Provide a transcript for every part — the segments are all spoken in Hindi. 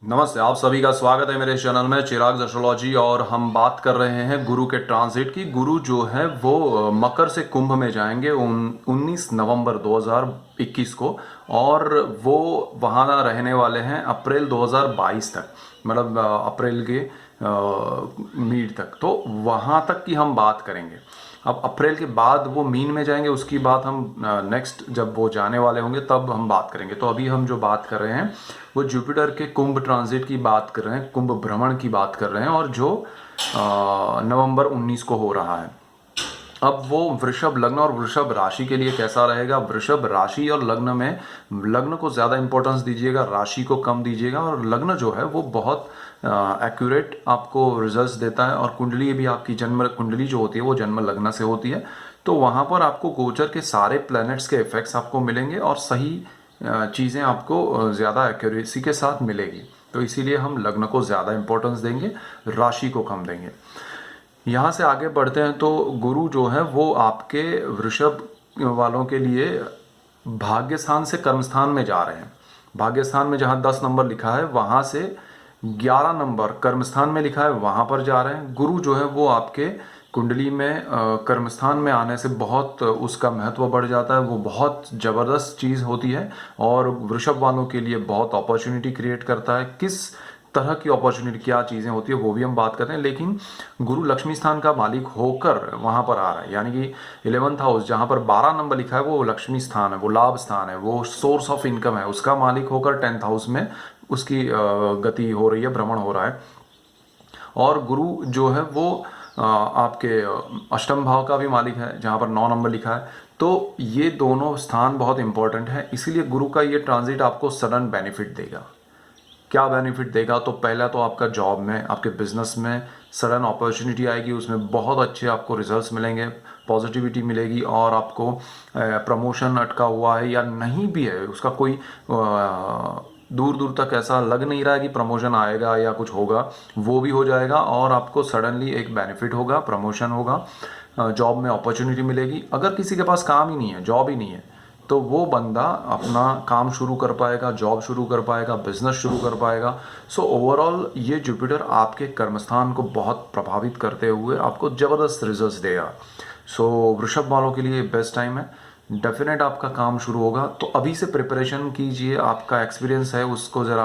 नमस्ते, आप सभी का स्वागत है मेरे चैनल में चिराग एस्ट्रोलॉजी। और हम बात कर रहे हैं गुरु के ट्रांजिट की। गुरु जो है वो मकर से कुंभ में जाएंगे 19 नवंबर 2021 को, और वो वहाँ रहने वाले हैं अप्रैल 2022 तक, मतलब अप्रैल के मिड तक। तो वहाँ तक की हम बात करेंगे। अब अप्रैल के बाद वो मीन में जाएंगे, उसकी बात हम नेक्स्ट जब वो जाने वाले होंगे तब हम बात करेंगे। तो अभी हम जो बात कर रहे हैं वो जुपिटर के कुंभ ट्रांजिट की बात कर रहे हैं, कुंभ भ्रमण की बात कर रहे हैं, और जो नवंबर 19 को हो रहा है। अब वो वृषभ लग्न और वृषभ राशि के लिए कैसा रहेगा। वृषभ राशि और लग्न में लग्न को ज़्यादा इंपॉर्टेंस दीजिएगा, राशि को कम दीजिएगा। और लग्न जो है वो बहुत एक्यूरेट आपको रिजल्ट्स देता है, और कुंडली भी आपकी जन्म कुंडली जो होती है वो जन्म लग्न से होती है। तो वहाँ पर आपको गोचर के सारे प्लैनेट्स के इफेक्ट्स आपको मिलेंगे, और सही चीज़ें आपको ज़्यादा एक्यूरेसी के साथ मिलेगी। तो इसीलिए हम लग्न को ज़्यादा इंपॉर्टेंस देंगे, राशि को कम देंगे। यहाँ से आगे बढ़ते हैं तो गुरु जो है वो आपके वृषभ वालों के लिए भाग्य स्थान से कर्म स्थान में जा रहे हैं। भाग्य स्थान में जहाँ 10 नंबर लिखा है वहाँ से 11 नंबर कर्म स्थान में लिखा है वहाँ पर जा रहे हैं। गुरु जो है वो आपके कुंडली में कर्म स्थान में आने से बहुत उसका महत्व बढ़ जाता है। वो बहुत ज़बरदस्त चीज़ होती है, और वृषभ वालों के लिए बहुत अपॉर्चुनिटी क्रिएट करता है। किस तरह की अपॉर्चुनिटी, क्या चीज़ें होती है वो भी हम बात करते हैं। लेकिन गुरु लक्ष्मी स्थान का मालिक होकर वहाँ पर आ रहा है, यानी कि 11th हाउस जहाँ पर 12 नंबर लिखा है वो लक्ष्मी स्थान है, वो लाभ स्थान है, वो सोर्स ऑफ इनकम है। उसका मालिक होकर 10th हाउस में उसकी गति हो रही है, भ्रमण हो रहा है। और गुरु जो है वो आपके अष्टम भाव का भी मालिक है जहाँ पर 9 नंबर लिखा है। तो ये दोनों स्थान बहुत इंपॉर्टेंट है, इसीलिए गुरु का ये ट्रांजिट आपको सडन बेनिफिट देगा। क्या बेनिफिट देगा? तो पहला तो आपका जॉब में, आपके बिजनेस में सडन अपॉर्चुनिटी आएगी, उसमें बहुत अच्छे आपको रिजल्ट्स मिलेंगे, पॉजिटिविटी मिलेगी, और आपको प्रमोशन अटका हुआ है या नहीं भी है उसका कोई दूर दूर तक ऐसा लग नहीं रहा है कि प्रमोशन आएगा या कुछ होगा, वो भी हो जाएगा। और आपको सडनली एक बेनिफिट होगा, प्रमोशन होगा, जॉब में अपॉर्चुनिटी मिलेगी। अगर किसी के पास काम ही नहीं है, जॉब ही नहीं है, तो वो बंदा अपना काम शुरू कर पाएगा, जॉब शुरू कर पाएगा, बिजनेस शुरू कर पाएगा। सो ओवरऑल ये जुपिटर आपके कर्मस्थान को बहुत प्रभावित करते हुए आपको ज़बरदस्त रिजल्ट्स देगा। सो वृषभ वालों के लिए बेस्ट टाइम है, डेफिनेट आपका काम शुरू होगा। तो अभी से प्रिपरेशन कीजिए, आपका एक्सपीरियंस है उसको ज़रा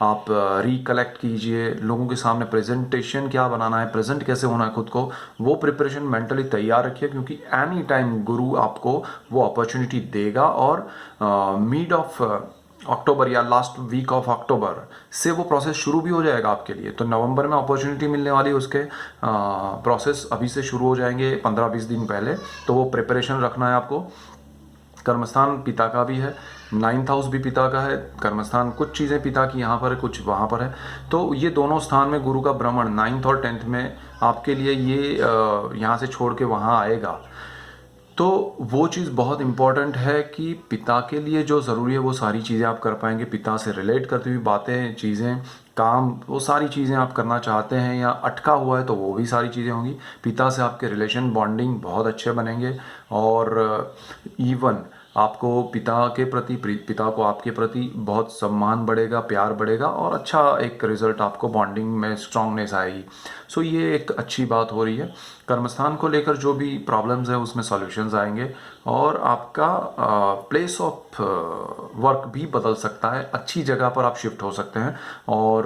आप रिकलेक्ट कीजिए, लोगों के सामने प्रेजेंटेशन क्या बनाना है, प्रेजेंट कैसे होना है खुद को, वो प्रिपरेशन मेंटली तैयार रखिए, क्योंकि एनी टाइम गुरु आपको वो अपॉर्चुनिटी देगा। और मिड ऑफ अक्टूबर या लास्ट वीक ऑफ अक्टूबर से वो प्रोसेस शुरू भी हो जाएगा आपके लिए। तो नवंबर में अपॉर्चुनिटी मिलने वाली है, उसके प्रोसेस अभी से शुरू हो जाएंगे 15-20 दिन पहले। तो वो प्रिपरेशन रखना है आपको। कर्मस्थान पिता का भी है, 9th हाउस भी पिता का है, कर्मस्थान कुछ चीज़ें पिता की यहाँ पर है, कुछ वहाँ पर है। तो ये दोनों स्थान में गुरु का भ्रमण 9th और 10th में आपके लिए ये यहाँ से छोड़ के वहाँ आएगा। तो वो चीज़ बहुत इम्पॉर्टेंट है कि पिता के लिए जो ज़रूरी है वो सारी चीज़ें आप कर पाएंगे। पिता से रिलेट करती हुई बातें, चीज़ें, काम, वो सारी चीज़ें आप करना चाहते हैं या अटका हुआ है तो वो भी सारी चीज़ें होंगी। पिता से आपके रिलेशन बॉन्डिंग बहुत अच्छे बनेंगे, और इवन आपको पिता के प्रति, पिता को आपके प्रति बहुत सम्मान बढ़ेगा, प्यार बढ़ेगा, और अच्छा एक रिजल्ट आपको बॉन्डिंग में स्ट्रांगनेस आएगी। सो ये एक अच्छी बात हो रही है। कर्मस्थान को लेकर जो भी प्रॉब्लम्स है उसमें सॉल्यूशंस आएंगे, और आपका प्लेस ऑफ वर्क भी बदल सकता है, अच्छी जगह पर आप शिफ्ट हो सकते हैं। और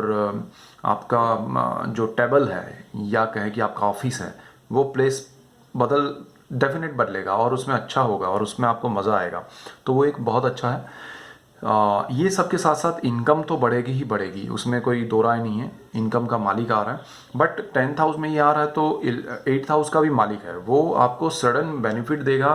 आपका जो टेबल है या कहें कि आपका ऑफिस है, वो प्लेस बदल डेफिनेट बदलेगा, और उसमें अच्छा होगा, और उसमें आपको मज़ा आएगा। तो वो एक बहुत अच्छा है। ये सब के साथ साथ इनकम तो बढ़ेगी ही बढ़ेगी, उसमें कोई दो राय नहीं है। इनकम का मालिक आ रहा है, बट 10th हाउस में ये आ रहा है तो 8th हाउस का भी मालिक है, वो आपको सडन बेनिफिट देगा।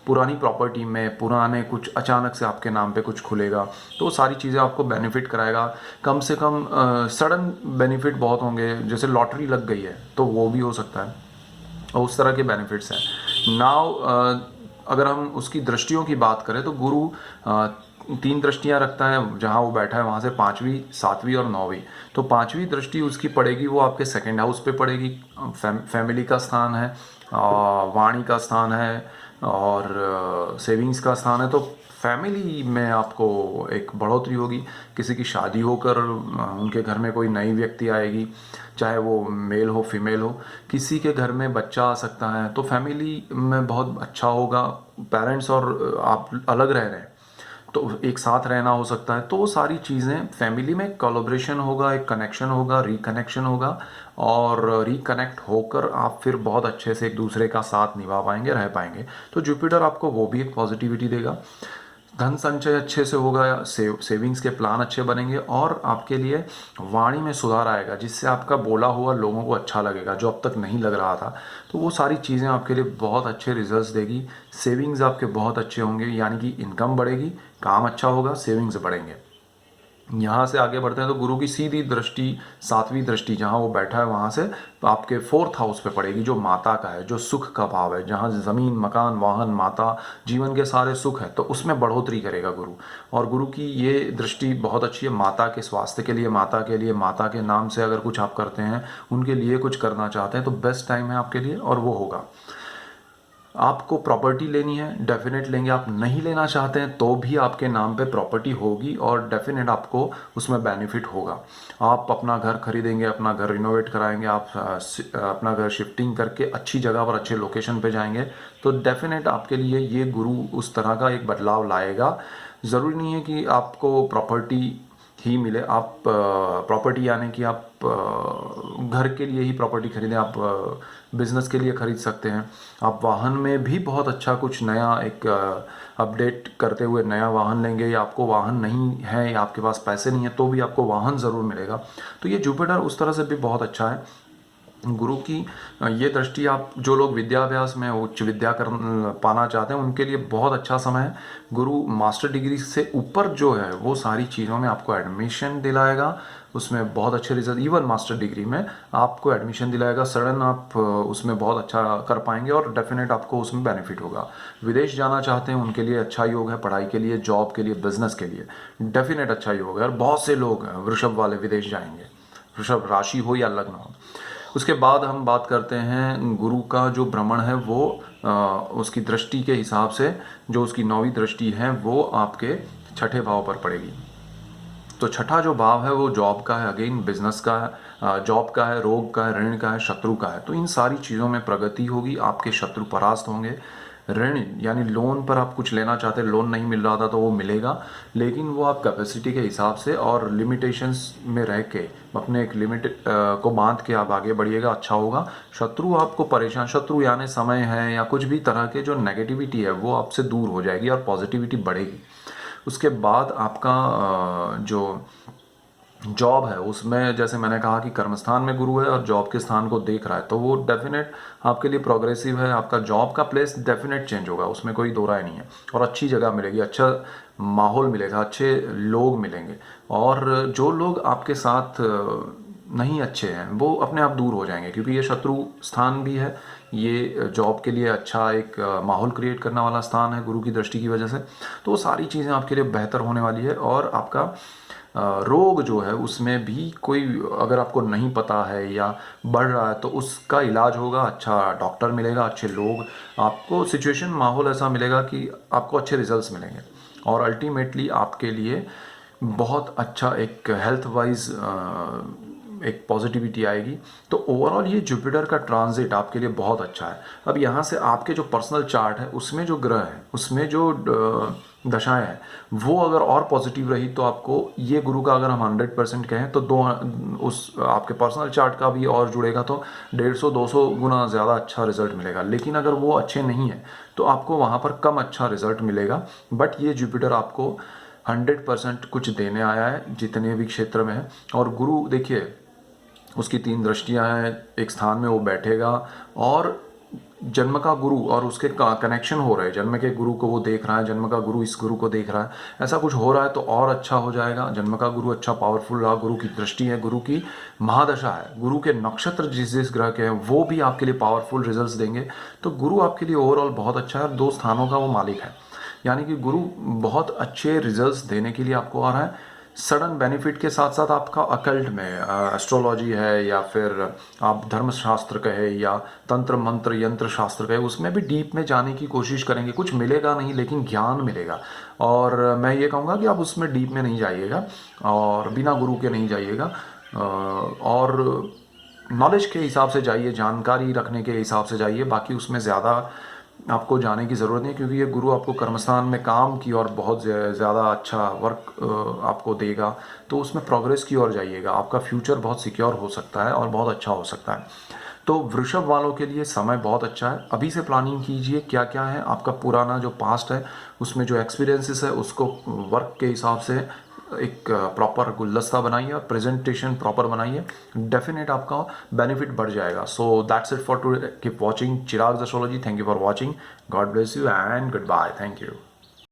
पुरानी प्रॉपर्टी में, पुराने कुछ अचानक से आपके नाम पे कुछ खुलेगा, तो सारी चीज़ें आपको बेनिफिट कराएगा। कम से कम सडन बेनिफिट बहुत होंगे, जैसे लॉटरी लग गई है तो वो भी हो सकता है, और उस तरह के बेनिफिट्स हैं। नाउ अगर हम उसकी दृष्टियों की बात करें तो गुरु 3 दृष्टियां रखता है जहां वो बैठा है, वहां से 5वीं, 7वीं और 9वीं। तो 5वीं दृष्टि उसकी पड़ेगी, वो आपके सेकंड हाउस पे पड़ेगी। फैमिली का स्थान है, वाणी का स्थान है, और सेविंग्स का स्थान है, तो फैमिली में आपको एक बढ़ोतरी होगी। किसी की शादी होकर उनके घर में कोई नई व्यक्ति आएगी, चाहे वो मेल हो फीमेल हो, किसी के घर में बच्चा आ सकता है, तो फैमिली में बहुत अच्छा होगा। पेरेंट्स और आप अलग रह रहे हैं तो एक साथ रहना हो सकता है, तो वो सारी चीज़ें फैमिली में कोलैबोरेशन होगा, एक कनेक्शन होगा, रिकनेक्शन होगा, और रिकनेक्ट होकर आप फिर बहुत अच्छे से एक दूसरे का साथ निभा पाएंगे, रह पाएंगे। तो जुपिटर आपको वो भी एक पॉजिटिविटी देगा। धन संचय अच्छे से होगा, सेविंग्स के प्लान अच्छे बनेंगे, और आपके लिए वाणी में सुधार आएगा, जिससे आपका बोला हुआ लोगों को अच्छा लगेगा, जो अब तक नहीं लग रहा था। तो वो सारी चीज़ें आपके लिए बहुत अच्छे रिजल्ट्स देगी। सेविंग्स आपके बहुत अच्छे होंगे, यानी कि इनकम बढ़ेगी, काम अच्छा होगा, सेविंग्स बढ़ेंगे। यहाँ से आगे बढ़ते हैं तो गुरु की सीधी दृष्टि, सातवीं दृष्टि, जहाँ वो बैठा है वहाँ से आपके 4th हाउस पे पड़ेगी, जो माता का है, जो सुख का भाव है, जहाँ ज़मीन, मकान, वाहन, माता, जीवन के सारे सुख है, तो उसमें बढ़ोतरी करेगा गुरु। और गुरु की ये दृष्टि बहुत अच्छी है माता के स्वास्थ्य के लिए, माता के लिए, माता के नाम से अगर कुछ आप करते हैं, उनके लिए कुछ करना चाहते हैं, तो बेस्ट टाइम है आपके लिए, और वो होगा। आपको प्रॉपर्टी लेनी है, डेफिनेट लेंगे। आप नहीं लेना चाहते हैं तो भी आपके नाम पे प्रॉपर्टी होगी, और डेफिनेट आपको उसमें बेनिफिट होगा। आप अपना घर खरीदेंगे, अपना घर रिनोवेट कराएंगे, आप अपना घर शिफ्टिंग करके अच्छी जगह पर, अच्छे लोकेशन पे जाएंगे, तो डेफिनेट आपके लिए ये गुरु उस तरह का एक बदलाव लाएगा। ज़रूरी नहीं है कि आपको प्रॉपर्टी ही मिले। आप प्रॉपर्टी यानी कि आप घर के लिए ही प्रॉपर्टी खरीदें, आप बिजनेस के लिए खरीद सकते हैं। आप वाहन में भी बहुत अच्छा कुछ नया एक अपडेट करते हुए नया वाहन लेंगे, या आपको वाहन नहीं है या आपके पास पैसे नहीं है तो भी आपको वाहन ज़रूर मिलेगा। तो ये जुपिटर उस तरह से भी बहुत अच्छा है। गुरु की ये दृष्टि, आप जो लोग विद्याभ्यास में उच्च विद्या कर पाना चाहते हैं उनके लिए बहुत अच्छा समय है। गुरु मास्टर डिग्री से ऊपर जो है वो सारी चीज़ों में आपको एडमिशन दिलाएगा, उसमें बहुत अच्छे रिजल्ट, इवन मास्टर डिग्री में आपको एडमिशन दिलाएगा। सडन आप उसमें बहुत अच्छा कर पाएंगे, और डेफिनेट आपको उसमें बेनिफिट होगा। विदेश जाना चाहते हैं उनके लिए अच्छा योग है, पढ़ाई के लिए, जॉब के लिए, बिजनेस के लिए डेफिनेट अच्छा योग है। और बहुत से लोग हैं वृषभ वाले विदेश जाएंगे, वृषभ राशि हो या लग्न हो। उसके बाद हम बात करते हैं गुरु का जो भ्रमण है वो उसकी दृष्टि के हिसाब से, जो उसकी 9वीं दृष्टि है वो आपके 6ठे भाव पर पड़ेगी। तो छठा जो भाव है वो जॉब का है, अगेन बिजनेस का है, जॉब का है, रोग का है, ऋण का है, शत्रु का है। तो इन सारी चीज़ों में प्रगति होगी, आपके शत्रु परास्त होंगे। ऋण यानी लोन पर आप कुछ लेना चाहते, लोन नहीं मिल रहा था तो वो मिलेगा, लेकिन वो आप कैपेसिटी के हिसाब से और लिमिटेशंस में रह के अपने एक लिमिट को बांध के आप आगे बढ़िएगा, अच्छा होगा। शत्रु आपको परेशान, शत्रु यानी समय है या कुछ भी तरह के जो नेगेटिविटी है वो आपसे दूर हो जाएगी और पॉजिटिविटी बढ़ेगी। उसके बाद आपका जो जॉब है उसमें, जैसे मैंने कहा कि कर्मस्थान में गुरु है और जॉब के स्थान को देख रहा है, तो वो डेफिनेट आपके लिए प्रोग्रेसिव है। आपका जॉब का प्लेस डेफिनेट चेंज होगा, उसमें कोई दो राय नहीं है, और अच्छी जगह मिलेगी, अच्छा माहौल मिलेगा, अच्छे लोग मिलेंगे। और जो लोग आपके साथ नहीं अच्छे हैं वो अपने आप दूर हो जाएंगे, क्योंकि ये शत्रु स्थान भी है, ये जॉब के लिए अच्छा एक माहौल क्रिएट करने वाला स्थान है गुरु की दृष्टि की वजह से। तो वो सारी चीज़ें आपके लिए बेहतर होने वाली है। और आपका रोग जो है उसमें भी कोई, अगर आपको नहीं पता है या बढ़ रहा है तो उसका इलाज होगा, अच्छा डॉक्टर मिलेगा, अच्छे लोग, आपको सिचुएशन माहौल ऐसा मिलेगा कि आपको अच्छे रिजल्ट्स मिलेंगे, और अल्टीमेटली आपके लिए बहुत अच्छा एक हेल्थ वाइज एक पॉजिटिविटी आएगी। तो ओवरऑल ये जुपिटर का ट्रांजिट आपके लिए बहुत अच्छा है। अब यहाँ से आपके जो पर्सनल चार्ट है उसमें जो ग्रह है, उसमें जो दशाएं हैं, वो अगर और पॉजिटिव रही तो आपको ये गुरु का, अगर हम 100% कहें तो दो उस आपके पर्सनल चार्ट का भी और जुड़ेगा तो 150-200 गुना ज़्यादा अच्छा रिजल्ट मिलेगा। लेकिन अगर वो अच्छे नहीं है तो आपको वहाँ पर कम अच्छा रिजल्ट मिलेगा। बट ये जुपिटर आपको 100% कुछ देने आया है जितने भी क्षेत्र में है। और गुरु देखिए, उसकी 3 दृष्टियां हैं, एक स्थान में वो बैठेगा, और जन्म का गुरु और उसके कनेक्शन हो रहे हैं, जन्म के गुरु को वो देख रहा है, जन्म का गुरु इस गुरु को देख रहा है, ऐसा कुछ हो रहा है तो और अच्छा हो जाएगा। जन्म का गुरु अच्छा पावरफुल रहा, गुरु की दृष्टि है, गुरु की महादशा है, गुरु के नक्षत्र जिस जिस ग्रह के हैं वो भी आपके लिए पावरफुल रिजल्ट्स देंगे। तो गुरु आपके लिए ओवरऑल बहुत अच्छा है, और 2 स्थानों का वो मालिक है, यानी कि गुरु बहुत अच्छे रिजल्ट्स देने के लिए आपको आ रहा है। सडन बेनिफिट के साथ साथ आपका अकल्ट में एस्ट्रोलॉजी है या फिर आप धर्मशास्त्र कहे या तंत्र मंत्र यंत्र शास्त्र कहे, उसमें भी डीप में जाने की कोशिश करेंगे। कुछ मिलेगा नहीं लेकिन ज्ञान मिलेगा। और मैं ये कहूँगा कि आप उसमें डीप में नहीं जाइएगा और बिना गुरु के नहीं जाइएगा, और नॉलेज के हिसाब से जाइए, जानकारी रखने के हिसाब से जाइए। बाकी उसमें ज़्यादा आपको जाने की ज़रूरत नहीं, क्योंकि ये गुरु आपको कर्मस्थान में काम की और बहुत ज़्यादा अच्छा वर्क आपको देगा, तो उसमें प्रोग्रेस की ओर जाइएगा। आपका फ्यूचर बहुत सिक्योर हो सकता है और बहुत अच्छा हो सकता है। तो वृषभ वालों के लिए समय बहुत अच्छा है। अभी से प्लानिंग कीजिए क्या क्या है आपका पुराना जो पास्ट है, उसमें जो एक्सपीरियंसेस है उसको वर्क के हिसाब से एक प्रॉपर गुलदस्ता बनाइए और प्रेजेंटेशन प्रॉपर बनाइए। डेफिनेट आपका बेनिफिट बढ़ जाएगा। So that's it for today. Keep watching Chirag astrology. Thank you for watching. God bless you and goodbye. Thank you.